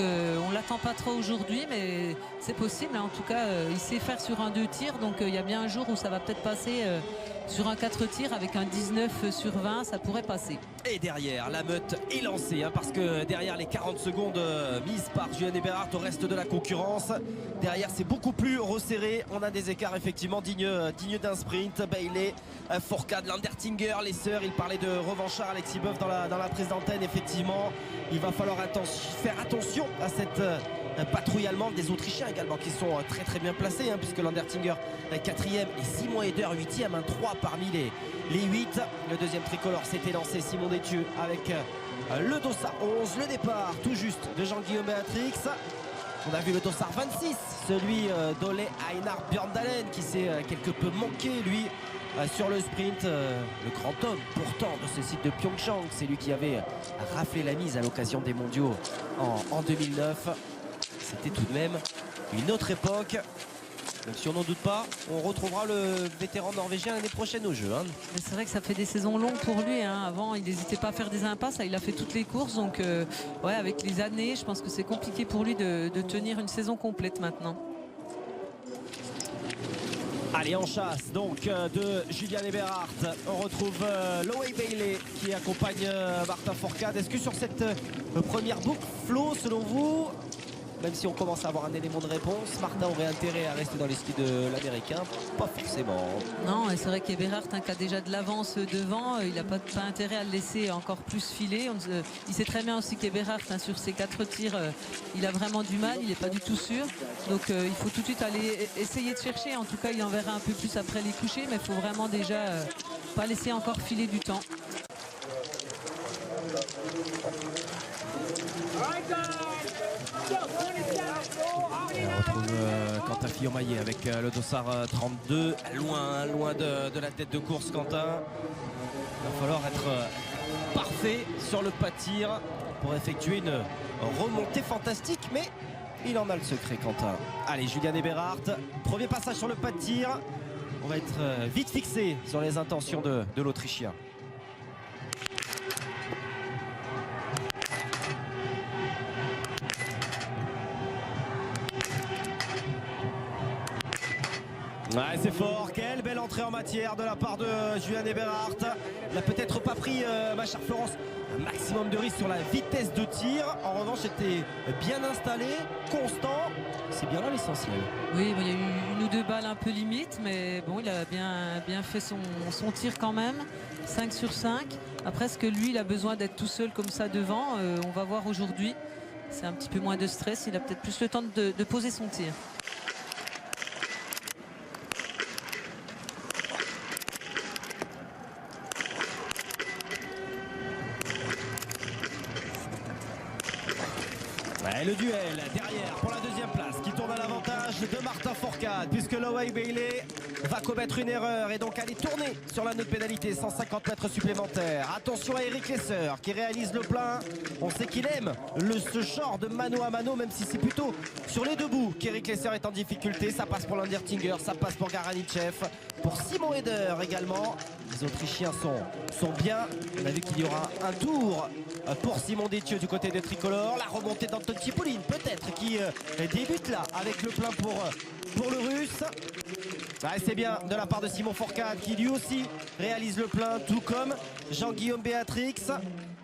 on l'attend pas trop aujourd'hui, mais c'est possible, hein. En tout cas il sait faire sur un 2 tirs, donc il y a bien un jour où ça va peut-être passer sur un 4 tirs avec un 19 sur 20, ça pourrait passer. Et derrière, la meute est lancée, hein, parce que derrière les 40 secondes mises par Julian Eberhardt au reste de la concurrence, derrière c'est beaucoup plus resserré. On a des écarts effectivement dignes d'un sprint. Bailey, Fourcade, Landertinger, les sœurs, il parlait de revanchard Alexis Boeuf dans la prise d'antenne. Effectivement, il va falloir faire attention à cette patrouille allemande, des Autrichiens également qui sont très très bien placés, hein, puisque Landertinger 4e et Simon Eder 8e, 3 parmi les 8. Le deuxième tricolore s'était lancé, Simon Détieux avec le dossard 11, le départ tout juste de Jean-Guillaume Béatrix. On a vu le dossard 26, celui d'Ole Einar Bjørndalen qui s'est quelque peu manqué lui sur le sprint. Le grand homme pourtant de ce site de Pyeongchang, c'est lui qui avait raflé la mise à l'occasion des mondiaux en 2009. C'était tout de même une autre époque. Même si on n'en doute pas, on retrouvera le vétéran norvégien l'année prochaine au jeu, hein. Mais c'est vrai que ça fait des saisons longues pour lui, hein. Avant, il n'hésitait pas à faire des impasses. Là, il a fait toutes les courses. Donc, ouais, avec les années, je pense que c'est compliqué pour lui de tenir une saison complète maintenant. Allez, en chasse donc de Julian Eberhardt. On retrouve Loïc Bailey qui accompagne Martin Fourcade. Est-ce que sur cette première boucle, Flo, selon vous, même si on commence à avoir un élément de réponse, Martin aurait intérêt à rester dans les skis de l'américain? Pas forcément. Non, et c'est vrai qu'Eberhardt, hein, qui a déjà de l'avance devant, il n'a pas intérêt à le laisser encore plus filer. Il sait très bien aussi qu'Eberhardt, hein, sur ses 4 tirs, il a vraiment du mal, il n'est pas du tout sûr. Donc il faut tout de suite aller essayer de chercher. En tout cas, il en verra un peu plus après les couchers, mais il faut vraiment déjà pas laisser encore filer du temps. Et on retrouve Quentin Fillon-Maillet avec le dossard 32, loin de la tête de course. Quentin, il va falloir être parfait sur le pas de tir pour effectuer une remontée fantastique, mais il en a le secret, Quentin. Allez, Julian Eberhardt, premier passage sur le pas de tir. On va être vite fixé sur les intentions de l'Autrichien. Ouais, c'est fort, quelle belle entrée en matière de la part de Julian Eberhardt. Il n'a peut-être pas pris, ma chère Florence, un maximum de risque sur la vitesse de tir. En revanche, c'était bien installé, constant. C'est bien là l'essentiel. Oui, il y a eu 1 ou 2 balles un peu limite, mais bon, il a bien fait son tir quand même. 5 sur 5. Après, est-ce que lui, il a besoin d'être tout seul comme ça devant? On va voir aujourd'hui. C'est un petit peu moins de stress. Il a peut-être plus le temps de poser son tir. Et le duel derrière pour la deuxième place qui tourne à l'avantage de Martin Fourcade, puisque Loïc Bailey va commettre une erreur et donc aller tourner sur la note pénalité, 150 mètres supplémentaires. Attention à Eric Lesser qui réalise le plein. On sait qu'il aime ce genre de mano à mano, même si c'est plutôt sur les 2 bouts qu'Eric Lesser est en difficulté. Ça passe pour Landertinger, ça passe pour Garanitchev, pour Simon Eder également. Les Autrichiens sont bien. On a vu qu'il y aura un tour pour Simon Détieux du côté des tricolores. La remontée d'Anton Chipoulin peut-être qui débute là avec le plein pour le russe. Ouais, c'est bien de la part de Simon Fourcade qui lui aussi réalise le plein, tout comme Jean-Guillaume Béatrix.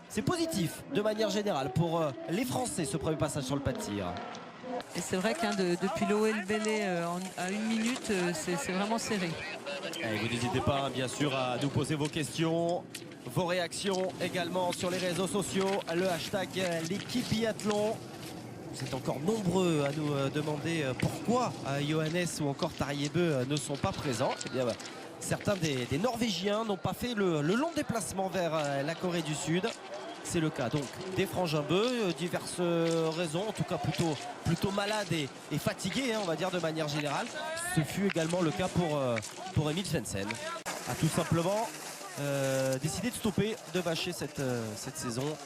C'est positif de manière générale pour les Français ce premier passage sur le pas de tir. Et c'est vrai que depuis Loïc Bailey à 1 minute, c'est vraiment serré. Et vous n'hésitez pas bien sûr à nous poser vos questions, vos réactions également sur les réseaux sociaux, le hashtag l'équipe biathlon. Vous êtes encore nombreux à nous demander pourquoi Johannes ou encore Tarjei ne sont pas présents. Eh bien, certains des Norvégiens n'ont pas fait le long déplacement vers la Corée du Sud. C'est le cas donc des frangins bœufs, diverses raisons, en tout cas plutôt malades et fatigués, hein, on va dire de manière générale. Ce fut également le cas pour Emil Svensson. A tout simplement décidé de stopper, de bâcher cette saison.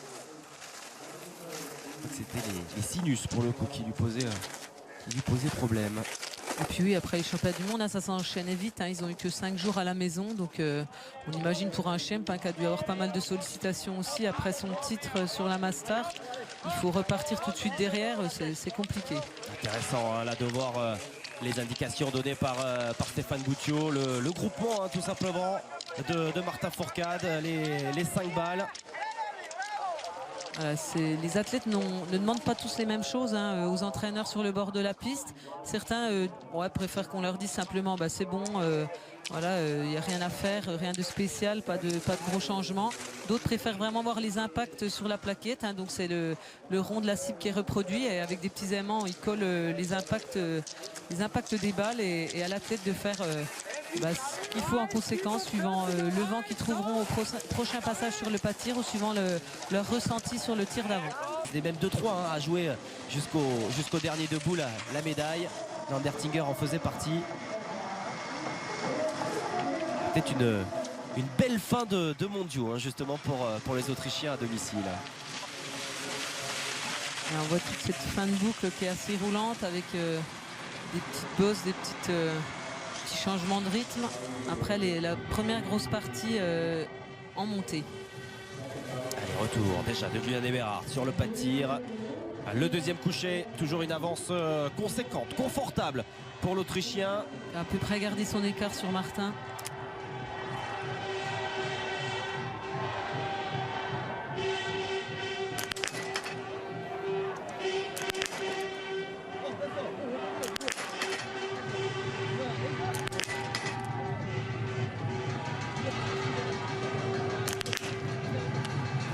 C'était les sinus pour le coup qui lui posaient problème. Et puis oui, après les championnats du monde, hein, ça s'enchaînait vite, hein, ils ont eu que 5 jours à la maison, donc on imagine pour un Schemp, hein, qui a dû avoir pas mal de sollicitations aussi après son titre sur la Master. il faut repartir tout de suite derrière, c'est compliqué. Intéressant hein, là de voir les indications données par Stéphane Boutiot, le groupement hein, tout simplement de Martin Fourcade, les 5 balles. Voilà, les athlètes ne demandent pas tous les mêmes choses hein, aux entraîneurs sur le bord de la piste. Certains préfèrent qu'on leur dise simplement bah, c'est bon, voilà, il n'y a rien à faire, rien de spécial, pas de gros changements. D'autres préfèrent vraiment voir les impacts sur la plaquette, hein, donc c'est le rond de la cible qui est reproduit et avec des petits aimants ils collent les impacts des balles et à l'athlète de faire ce qu'il faut en conséquence suivant le vent qu'ils trouveront au prochain passage sur le pas de tir ou suivant leur ressenti sur le tir d'avant. Des mêmes 2-3 hein, à jouer jusqu'au dernier debout la médaille. Landertinger en faisait partie. C'était une belle fin de mondiaux hein, justement pour les Autrichiens à domicile. Et on voit toute cette fin de boucle qui est assez roulante avec des petites bosses, des petits changements de rythme. Après la première grosse partie en montée. Allez, retour déjà de Julian Eberhardt sur le pas de tir. Le deuxième coucher, toujours une avance conséquente, confortable pour l'Autrichien. À peu près garder son écart sur Martin.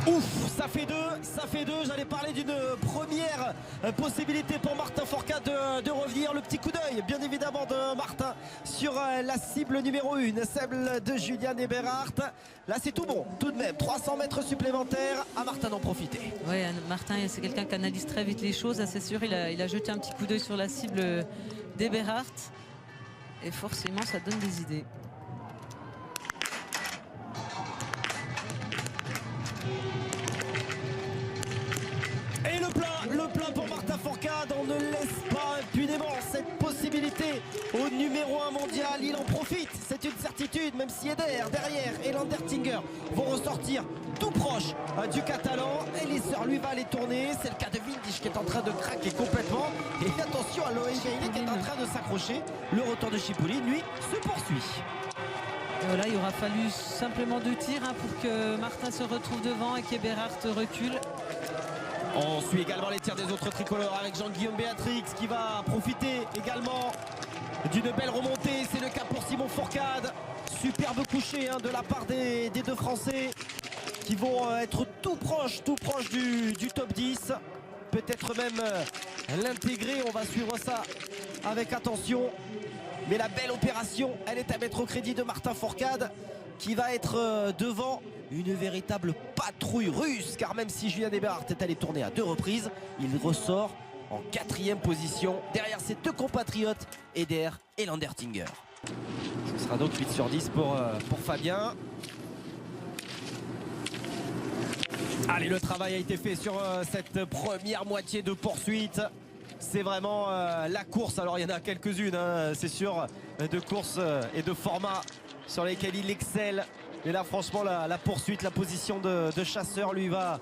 Ouf, ça fait deux. J'allais parler d'une première possibilité pour Martin Fourcade de revenir. Le petit coup d'œil, bien évidemment, de Martin sur la cible numéro 1, celle de Julian Eberhardt. Là, c'est tout bon, tout de même. 300 mètres supplémentaires, à Martin d'en profiter. Oui, Martin, c'est quelqu'un qui analyse très vite les choses. C'est sûr, il a jeté un petit coup d'œil sur la cible d'Eberhardt. Et forcément, ça donne des idées. Et le plein pour Martin Fourcade. On ne laisse pas impunément cette possibilité au numéro 1 mondial. Il en profite, c'est une certitude, même si Eder derrière et Landertinger vont ressortir tout proche du Catalan. Et les sœurs lui va les tourner. C'est le cas de Windisch qui est en train de craquer complètement. Et attention à Loïc Gaillet qui est en train de s'accrocher. Le retour de Chipouli, lui, se poursuit. Et voilà, il aura fallu simplement 2 tirs hein, pour que Martin se retrouve devant et qu'Eberhardt recule. On suit également les tirs des autres tricolores avec Jean-Guillaume Béatrix qui va profiter également d'une belle remontée. C'est le cas pour Simon Fourcade. Superbe coucher hein, de la part des deux Français qui vont être tout proches du top 10. Peut-être même l'intégrer. On va suivre ça avec attention. Mais la belle opération, elle est à mettre au crédit de Martin Fourcade qui va être devant. Une véritable patrouille russe, car même si Julian Eberhardt est allé tourner à 2 reprises, il ressort en 4e position derrière ses 2 compatriotes Eder et Landertinger. Ce sera donc 8 sur 10 pour Fabien. Allez, le travail a été fait sur cette première moitié de poursuite. C'est vraiment la course. Alors il y en a quelques-unes, hein, c'est sûr, de courses et de formats sur lesquels il excelle. Et là franchement la poursuite, la position de chasseur lui va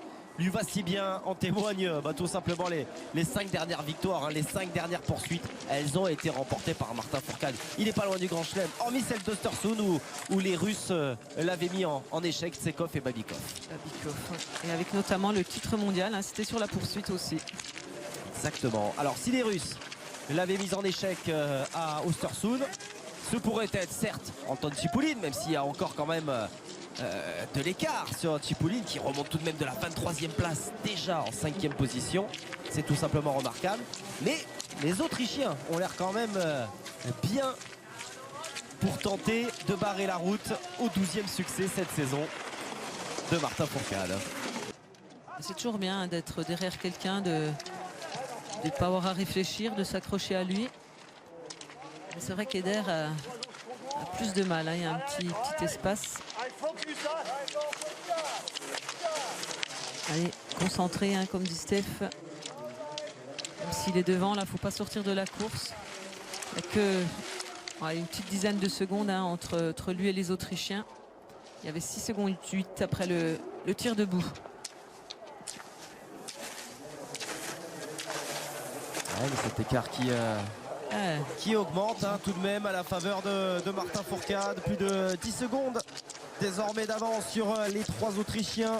si bien. En témoigne tout simplement les 5 dernières victoires, hein, les 5 dernières poursuites, elles ont été remportées par Martin Fourcade. Il n'est pas loin du grand chelem, hormis celle d'Östersund où les Russes l'avaient mis en échec, Tsekov et Babikov. Et avec notamment le titre mondial, hein, c'était sur la poursuite aussi. Exactement. Alors si les Russes l'avaient mise en échec à Östersund, ce pourrait être certes Anton Chipoulin, même s'il y a encore quand même de l'écart sur Chipoulin qui remonte tout de même de la 23e place déjà en 5e position. C'est tout simplement remarquable. Mais les Autrichiens ont l'air quand même bien pour tenter de barrer la route au 12e succès cette saison de Martin Fourcade. C'est toujours bien hein, d'être derrière quelqu'un, de ne pas avoir à réfléchir, de s'accrocher à lui. C'est vrai qu'Eder a plus de mal, hein. Il y a un petit espace. Allez, concentré, hein, comme dit Steph. Même s'il est devant, là, il ne faut pas sortir de la course. Il n'y a que une petite dizaine de secondes hein, entre lui et les Autrichiens. Il y avait 6 secondes 8 après le tir debout. mais cet écart qui augmente hein, tout de même à la faveur de Martin Fourcade. Plus de 10 secondes désormais d'avance sur les 3 Autrichiens.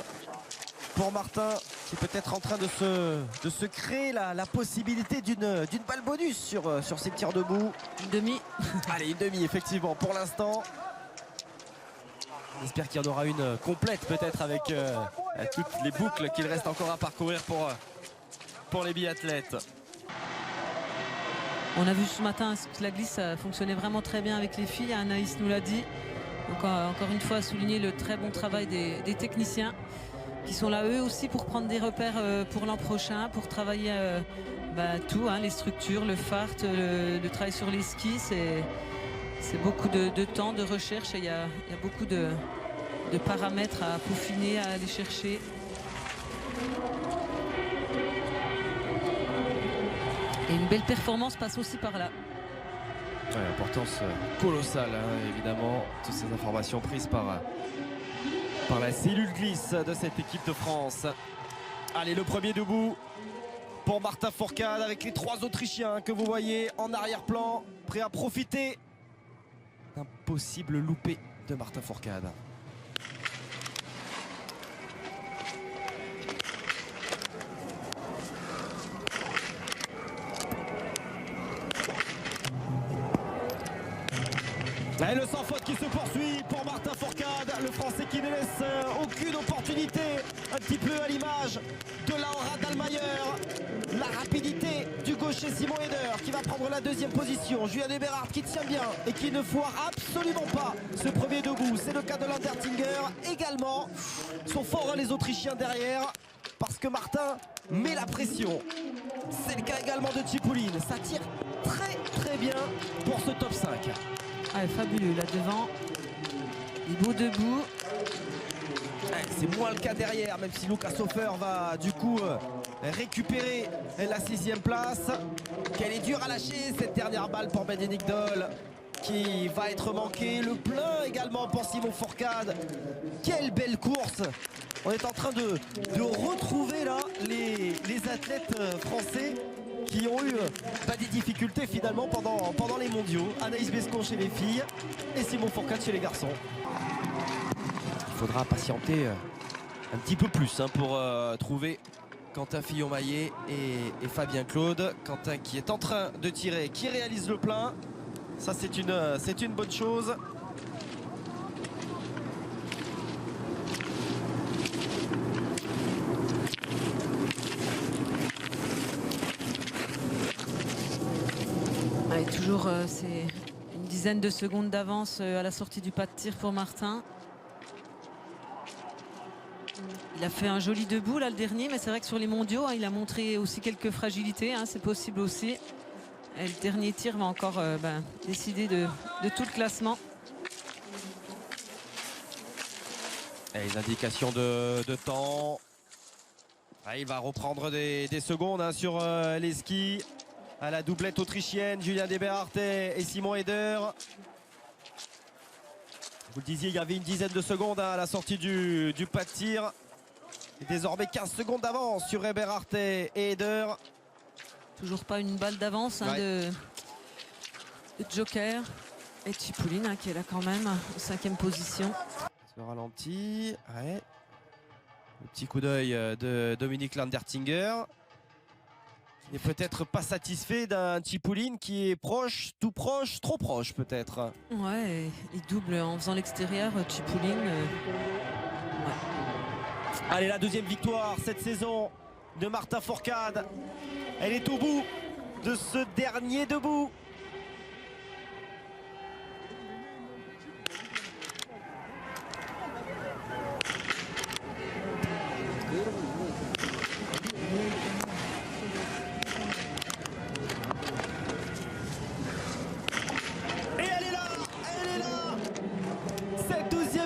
Pour Martin qui est peut-être en train de se créer la possibilité d'une balle bonus sur ses tirs debout. Une demi. Allez, une demi effectivement pour l'instant. J'espère qu'il y en aura une complète peut-être avec toutes les boucles qu'il reste encore à parcourir pour les biathlètes. On a vu ce matin que la glisse a fonctionné vraiment très bien avec les filles. Anaïs nous l'a dit. Donc, encore une fois, souligner le très bon travail des techniciens qui sont là eux aussi pour prendre des repères pour l'an prochain, pour travailler tout, hein, les structures, le fart, le travail sur les skis. C'est beaucoup de temps, de recherche et il y a beaucoup de paramètres à peaufiner, à aller chercher. Et une belle performance passe aussi par là. Ouais, importance colossale, hein, évidemment. Toutes ces informations prises par la cellule glisse de cette équipe de France. Allez, le premier debout pour Martin Fourcade avec les 3 Autrichiens que vous voyez en arrière-plan, prêts à profiter d'un possible loupé de Martin Fourcade. Et le sans faute qui se poursuit pour Martin Fourcade, le Français qui ne laisse aucune opportunité, un petit peu à l'image de Laura Dahlmeier. La rapidité du gaucher Simon Eder qui va prendre la 2e position. Julian Eberhardt qui tient bien et qui ne foire absolument pas ce premier debout. C'est le cas de Landertinger également. Sont forts les Autrichiens derrière parce que Martin met la pression. C'est le cas également de Tchipouline. Ça tire très bien pour ce top 5. Ah, fabuleux là devant. Il est beau debout. C'est moins le cas derrière, même si Lucas Hofer va du coup récupérer la 6e place. Qu'elle est dure à lâcher cette dernière balle pour Benedict Doll qui va être manqué. Le plein également pour Simon Fourcade. Quelle belle course. On est en train de retrouver là les athlètes français qui ont eu des difficultés finalement pendant les mondiaux. Anaïs Bescon chez les filles et Simon Fourcade chez les garçons. Il faudra patienter un petit peu plus hein, pour trouver Quentin Fillon-Maillet et Fabien Claude. Quentin qui est en train de tirer, qui réalise le plein. Ça c'est une bonne chose. Et toujours c'est une dizaine de secondes d'avance à la sortie du pas de tir pour Martin. Il a fait un joli debout là le dernier, mais c'est vrai que sur les mondiaux hein, il a montré aussi quelques fragilités, hein, c'est possible aussi. Et le dernier tir va encore décider de tout le classement. Et une indication de temps. Ah, il va reprendre des secondes hein, sur les skis. À la doublette autrichienne, Julian Eberhardt et Simon Eder. Vous le disiez, il y avait une dizaine de secondes hein, à la sortie du pas de tir. Et désormais 15 secondes d'avance sur Eberhardt et Eder. Toujours pas une balle d'avance hein, de Joker. Et Tchipouline hein, qui est là quand même en 5e position. Se ralentit. Ouais. Le petit coup d'œil de Dominique Landertinger. Il n'est peut-être pas satisfait d'un Tchipouline qui est proche, tout proche, trop proche peut-être. Ouais, il double en faisant l'extérieur, Tchipouline. Ouais. Allez, la 2e victoire cette saison de Martin Fourcade. Elle est au bout de ce dernier debout.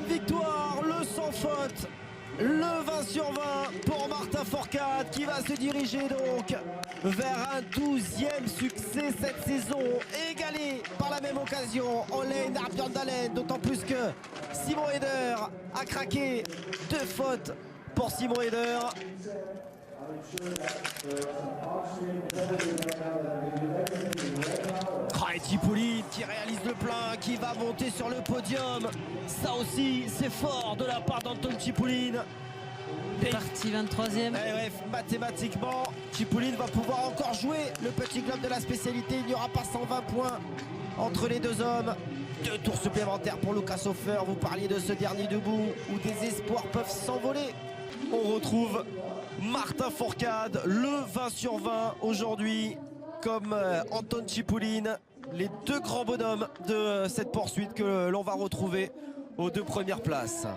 Victoire, le sans faute, le 20 sur 20 pour Martin Fourcade qui va se diriger donc vers un 12e succès cette saison, égalé par la même occasion Olaine Arbjørndalen, d'autant plus que Simon Eder a craqué 2 fautes pour Simon Eder. Et Tchipouline qui réalise le plein, qui va monter sur le podium. Ça aussi, c'est fort de la part d'Anton Tchipouline. Parti 23e. Bref, mathématiquement, Tchipouline va pouvoir encore jouer le petit globe de la spécialité. Il n'y aura pas 120 points entre les deux hommes. 2 tours supplémentaires pour Lucas Hofer. Vous parliez de ce dernier debout où des espoirs peuvent s'envoler. On retrouve Martin Fourcade, le 20 sur 20 aujourd'hui, comme Anton Tchipouline. Les 2 grands bonhommes de cette poursuite que l'on va retrouver aux 2 premières places.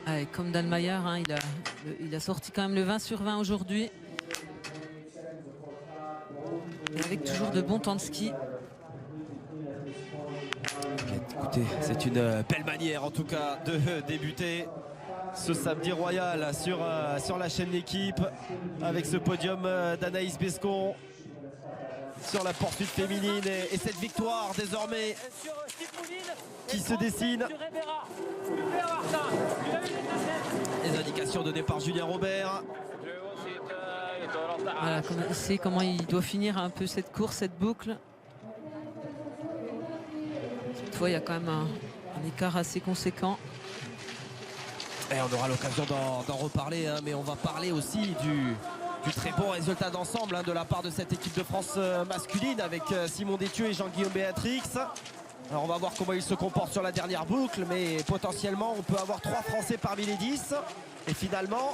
Ah, comme Dahlmeier, hein, il a sorti quand même le 20 sur 20 aujourd'hui. Avec toujours de bons temps de ski. Écoutez, c'est une belle manière en tout cas de débuter ce samedi royal sur la chaîne L'équipe avec ce podium d'Anaïs Bescon sur la poursuite féminine et cette victoire désormais qui se dessine. Les indications données par Julien Robert. Voilà, il sait comment il doit finir un peu cette course, cette boucle. Toutefois, il y a quand même un écart assez conséquent. Et on aura l'occasion d'en reparler, hein, mais on va parler aussi du très bon résultat d'ensemble de la part de cette équipe de France masculine avec Simon Détieux et Jean-Guillaume Béatrix. Alors on va voir comment il se comporte sur la dernière boucle, mais potentiellement on peut avoir 3 Français parmi les 10. Et finalement,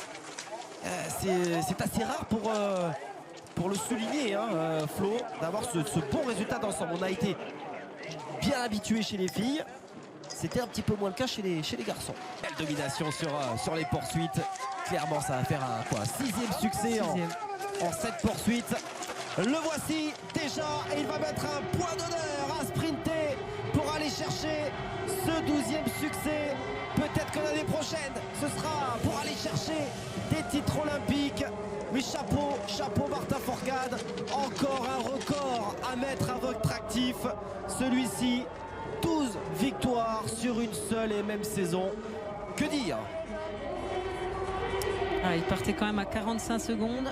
c'est assez rare pour le souligner, hein, Flo, d'avoir ce bon résultat d'ensemble. On a été bien habitués chez les filles. C'était un petit peu moins le cas chez les garçons. Belle domination sur les poursuites. Clairement, ça va faire un 6e succès en 7 poursuites. Le voici déjà et il va mettre un point d'honneur à sprinter pour aller chercher ce 12e succès. Peut-être que l'année prochaine, ce sera pour aller chercher des titres olympiques. Mais chapeau Martin Fourcade. Encore un record à mettre à votre actif. Celui-ci, 12 victoires sur une seule et même saison. Que dire? Il partait quand même à 45 secondes.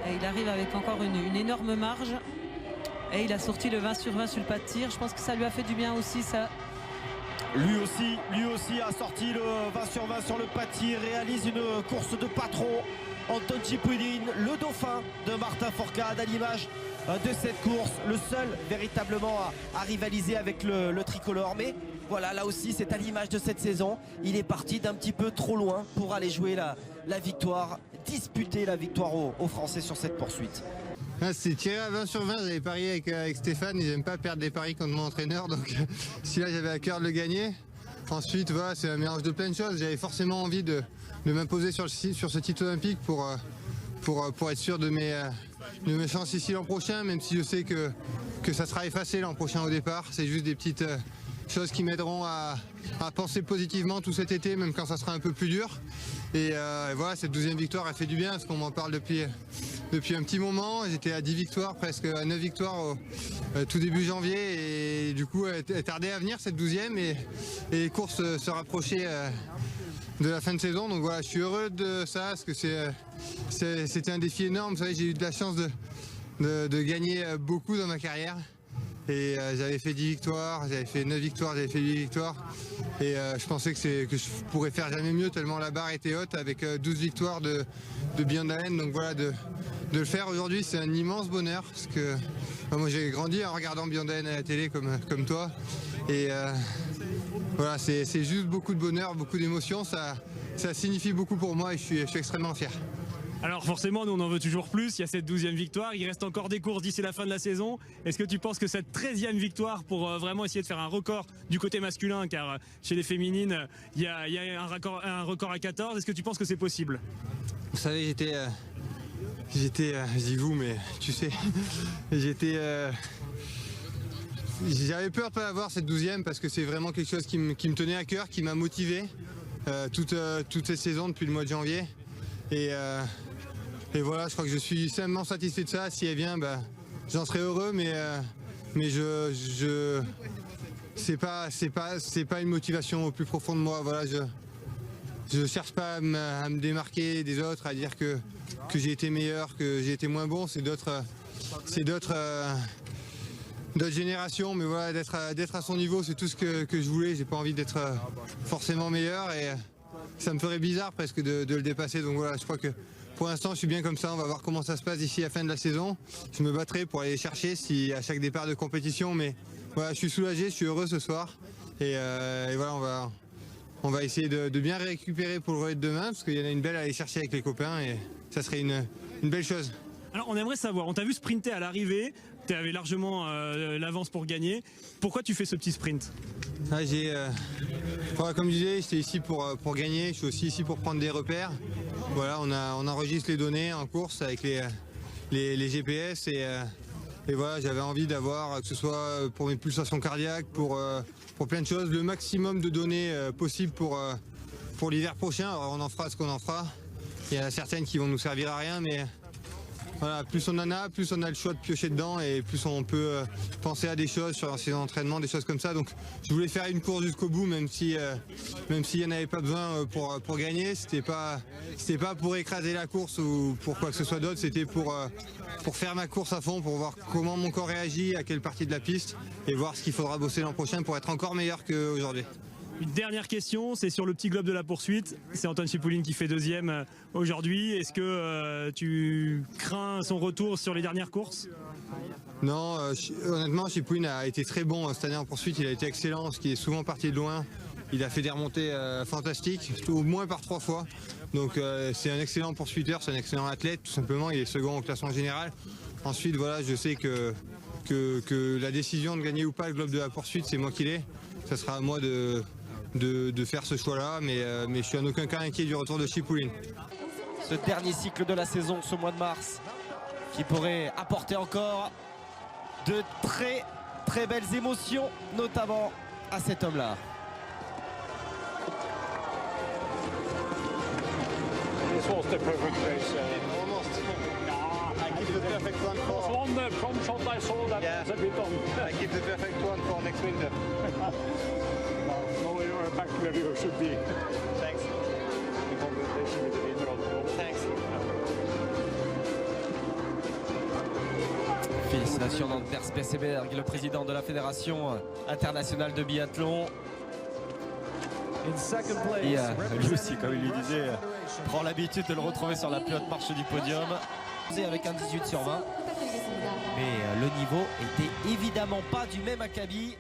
Et il arrive avec encore une énorme marge. Et il a sorti le 20 sur 20 sur le pas de tir. Je pense que ça lui a fait du bien aussi, ça. Lui aussi a sorti le 20 sur 20 sur le pas de tir. Réalise une course de patron. Anton Tchipouline, le dauphin de Martin Fourcade, à l'image de cette course. Le seul véritablement à rivaliser avec le tricolore. Mais voilà, là aussi, c'est à l'image de cette saison. Il est parti d'un petit peu trop loin pour aller jouer la victoire, disputer la victoire aux Français sur cette poursuite. C'est tiré à 20 sur 20, j'avais parié avec Stéphane, ils n'aiment pas perdre des paris contre mon entraîneur, donc si là j'avais à cœur de le gagner. Ensuite, voilà, c'est un mélange de plein de choses, j'avais forcément envie de m'imposer sur ce titre olympique pour être sûr de mes chances ici l'an prochain, même si je sais que ça sera effacé l'an prochain au départ. C'est juste des petites choses qui m'aideront à penser positivement tout cet été, même quand ça sera un peu plus dur. Et voilà, cette 12e victoire a fait du bien parce qu'on m'en parle depuis un petit moment. J'étais à 10 victoires, presque à 9 victoires tout début janvier, et du coup elle tardait à venir cette 12e, et les courses se rapprochaient de la fin de saison. Donc voilà, je suis heureux de ça parce que c'était un défi énorme. Vous savez, j'ai eu de la chance de gagner beaucoup dans ma carrière. Et j'avais fait 10 victoires, j'avais fait 9 victoires, j'avais fait 8 victoires. Et je pensais que je pourrais faire jamais mieux tellement la barre était haute avec 12 victoires de Beyond Allen. Donc voilà, de le faire aujourd'hui, c'est un immense bonheur. Parce que moi j'ai grandi en regardant Beyond Allen à la télé comme toi. Et voilà, c'est juste beaucoup de bonheur, beaucoup d'émotions. Ça signifie beaucoup pour moi et je suis extrêmement fier. Alors forcément, nous on en veut toujours plus, il y a cette 12e victoire, il reste encore des courses d'ici la fin de la saison. Est-ce que tu penses que cette 13e victoire pour vraiment essayer de faire un record du côté masculin, car chez les féminines, il y a un record à 14, est-ce que tu penses que c'est possible? Vous savez, j'étais, je dis vous, mais tu sais, j'avais peur de ne pas avoir cette 12e parce que c'est vraiment quelque chose qui me tenait à cœur, qui m'a motivé toute cette saison depuis le mois de janvier. Et voilà, je crois que je suis simplement satisfait de ça. Si elle vient, j'en serai heureux, mais c'est pas une motivation au plus profond de moi. Voilà, je cherche pas à me démarquer des autres, à dire que j'ai été meilleur, que j'ai été moins bon. C'est d'autres générations, mais voilà, d'être à son niveau, c'est tout ce que je voulais. J'ai pas envie d'être forcément meilleur et ça me ferait bizarre presque de le dépasser. Donc voilà, je crois que pour l'instant, je suis bien comme ça. On va voir comment ça se passe d'ici la fin de la saison. Je me battrai pour aller les chercher à chaque départ de compétition, mais voilà, je suis soulagé, je suis heureux ce soir et voilà, on va essayer de bien récupérer pour le relais de demain parce qu'il y en a une belle à aller chercher avec les copains et ça serait une belle chose. Alors on aimerait savoir, on t'a vu sprinter à l'arrivée, tu avais largement l'avance pour gagner. Pourquoi tu fais ce petit sprint? Voilà, comme je disais, j'étais ici pour gagner, je suis aussi ici pour prendre des repères. Voilà, on enregistre les données en course avec les GPS et voilà, j'avais envie d'avoir, que ce soit pour mes pulsations cardiaques, pour plein de choses, le maximum de données possible pour l'hiver prochain. Alors on en fera ce qu'on en fera. Il y en a certaines qui vont nous servir à rien, mais voilà, plus on en a, plus on a le choix de piocher dedans et plus on peut penser à des choses sur ces entraînements, des choses comme ça. Donc je voulais faire une course jusqu'au bout, même s'il n'y en avait pas besoin pour gagner. C'était pas pour écraser la course ou pour quoi que ce soit d'autre, c'était pour faire ma course à fond, pour voir comment mon corps réagit, à quelle partie de la piste et voir ce qu'il faudra bosser l'an prochain pour être encore meilleur qu'aujourd'hui. Une dernière question, c'est sur le petit globe de la poursuite. C'est Anton Chipouline qui fait deuxième aujourd'hui. Est-ce que tu crains son retour sur les dernières courses? Non, honnêtement, Chipouline a été très bon cette année en poursuite. Il a été excellent, parce qu'il est souvent parti de loin. Il a fait des remontées fantastiques, au moins par 3 fois. Donc c'est un excellent poursuiteur, c'est un excellent athlète, tout simplement. Il est second au classement général. Ensuite, voilà, je sais que la décision de gagner ou pas le globe de la poursuite, c'est moi qui l'ai. Ça sera à moi de faire ce choix-là, mais je suis en aucun cas inquiet du retour de Chipouline. Ce dernier cycle de la saison, ce mois de mars, qui pourrait apporter encore de très très belles émotions, notamment à cet homme-là. This was the perfect race. Almost. I give the perfect one for. On the front shot I saw that was a bit on. I give the perfect one for next winter. No, you are back where you should be. Thanks. Congratulations with the winner of the World. Thanks. Félicitations d'Anders Besseberg, le président de la Fédération internationale de biathlon. Et lui aussi, comme il lui disait, prend l'habitude de le retrouver sur la plus haute marche du podium. Avec un 18/20. Mais le niveau était évidemment pas du même acabit